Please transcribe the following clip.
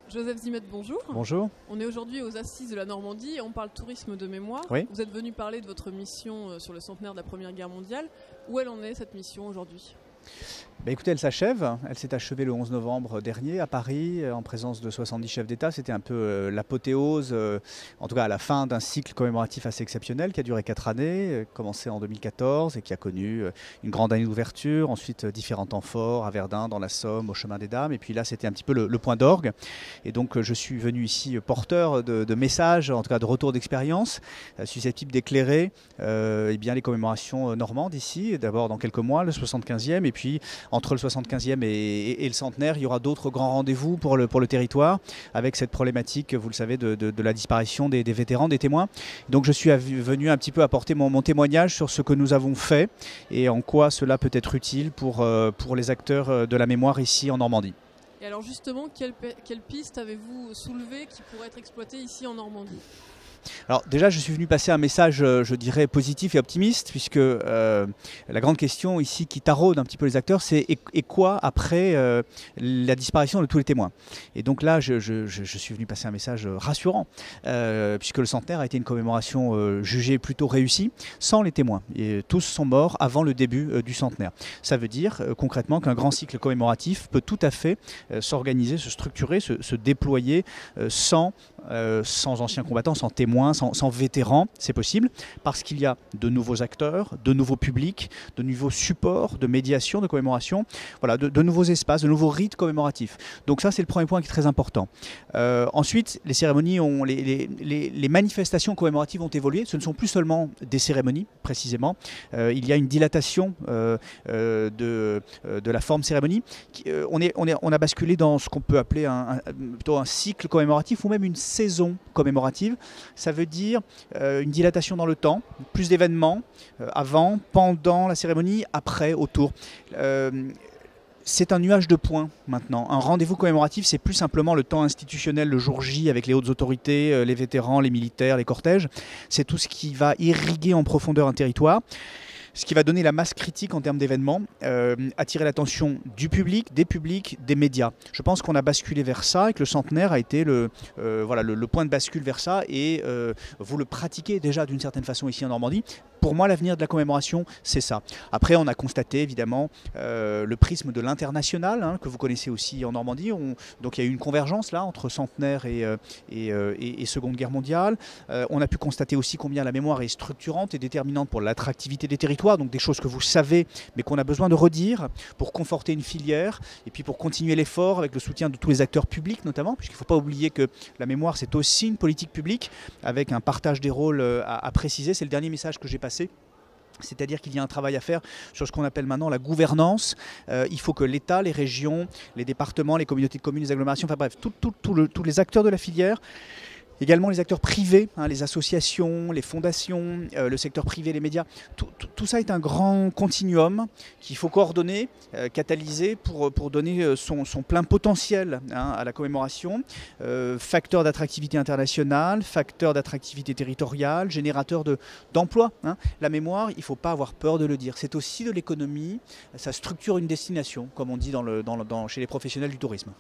Joseph Zimet, bonjour. Bonjour. On est aujourd'hui aux Assises de la Normandie et on parle tourisme de mémoire. Oui. Vous êtes venu parler de votre mission sur le centenaire de la Première Guerre mondiale. Où elle en est cette mission aujourd'hui ? Écoutez, elle s'achève. Elle s'est achevée le 11 novembre dernier à Paris, en présence de 70 chefs d'État. C'était un peu l'apothéose, en tout cas à la fin d'un cycle commémoratif assez exceptionnel qui a duré 4 années, commencé en 2014 et qui a connu une grande année d'ouverture, ensuite différents temps forts à Verdun, dans la Somme, au Chemin des Dames. Et puis là, c'était un petit peu le point d'orgue. Et donc, je suis venu ici porteur de messages, en tout cas de retours d'expérience, susceptibles d'éclairer bien les commémorations normandes ici. D'abord dans quelques mois, le 75e, et puis entre le 75e et le centenaire, il y aura d'autres grands rendez-vous pour le territoire, avec cette problématique, vous le savez, de la disparition des vétérans, des témoins. Donc je suis venu un petit peu apporter mon témoignage sur ce que nous avons fait et en quoi cela peut être utile pour les acteurs de la mémoire ici en Normandie. Et alors justement, quelle piste avez-vous soulevé qui pourrait être exploitée ici en Normandie ? Alors déjà, je suis venu passer un message, je dirais, positif et optimiste, puisque la grande question ici qui taraude un petit peu les acteurs, c'est et quoi après la disparition de tous les témoins ? Et donc là, je suis venu passer un message rassurant, puisque le centenaire a été une commémoration jugée plutôt réussie, sans les témoins. Et tous sont morts avant le début du centenaire. Ça veut dire concrètement qu'un grand cycle commémoratif peut tout à fait s'organiser, se structurer, se déployer sans anciens combattants, sans témoins, sans vétérans, c'est possible, parce qu'il y a de nouveaux acteurs, de nouveaux publics, de nouveaux supports de médiation, de commémoration, voilà, de nouveaux espaces, de nouveaux rites commémoratifs. Donc ça, c'est le premier point qui est très important. Ensuite, les cérémonies, les manifestations commémoratives ont évolué. Ce ne sont plus seulement des cérémonies, précisément. Il y a une dilatation de la forme cérémonie. On a basculé dans ce qu'on peut appeler plutôt un cycle commémoratif ou même une saison commémorative. Ça veut dire une dilatation dans le temps, plus d'événements avant, pendant la cérémonie, après, autour. C'est un nuage de points maintenant. Un rendez-vous commémoratif, c'est plus simplement le temps institutionnel, le jour J avec les hautes autorités, les vétérans, les militaires, les cortèges. C'est tout ce qui va irriguer en profondeur un territoire. Ce qui va donner la masse critique en termes d'événements, attirer l'attention du public, des médias. Je pense qu'on a basculé vers ça et que le centenaire a été le point de bascule vers ça et vous le pratiquez déjà d'une certaine façon ici en Normandie. Pour moi, l'avenir de la commémoration, c'est ça. Après, on a constaté évidemment le prisme de l'international, que vous connaissez aussi en Normandie. Donc il y a eu une convergence là entre centenaire et Seconde Guerre mondiale. On a pu constater aussi combien la mémoire est structurante et déterminante pour l'attractivité des territoires. Donc des choses que vous savez, mais qu'on a besoin de redire pour conforter une filière et puis pour continuer l'effort avec le soutien de tous les acteurs publics notamment, puisqu'il ne faut pas oublier que la mémoire, c'est aussi une politique publique avec un partage des rôles à préciser. C'est le dernier message que j'ai passé. C'est-à-dire qu'il y a un travail à faire sur ce qu'on appelle maintenant la gouvernance. Il faut que l'État, les régions, les départements, les communautés de communes, les agglomérations, enfin bref, tous les acteurs de la filière, également les acteurs privés, les associations, les fondations, le secteur privé, les médias. Tout ça est un grand continuum qu'il faut coordonner, catalyser pour donner son plein potentiel à la commémoration. Facteur d'attractivité internationale, facteur d'attractivité territoriale, générateur d'emplois. La mémoire, il ne faut pas avoir peur de le dire. C'est aussi de l'économie, ça structure une destination, comme on dit chez les professionnels du tourisme.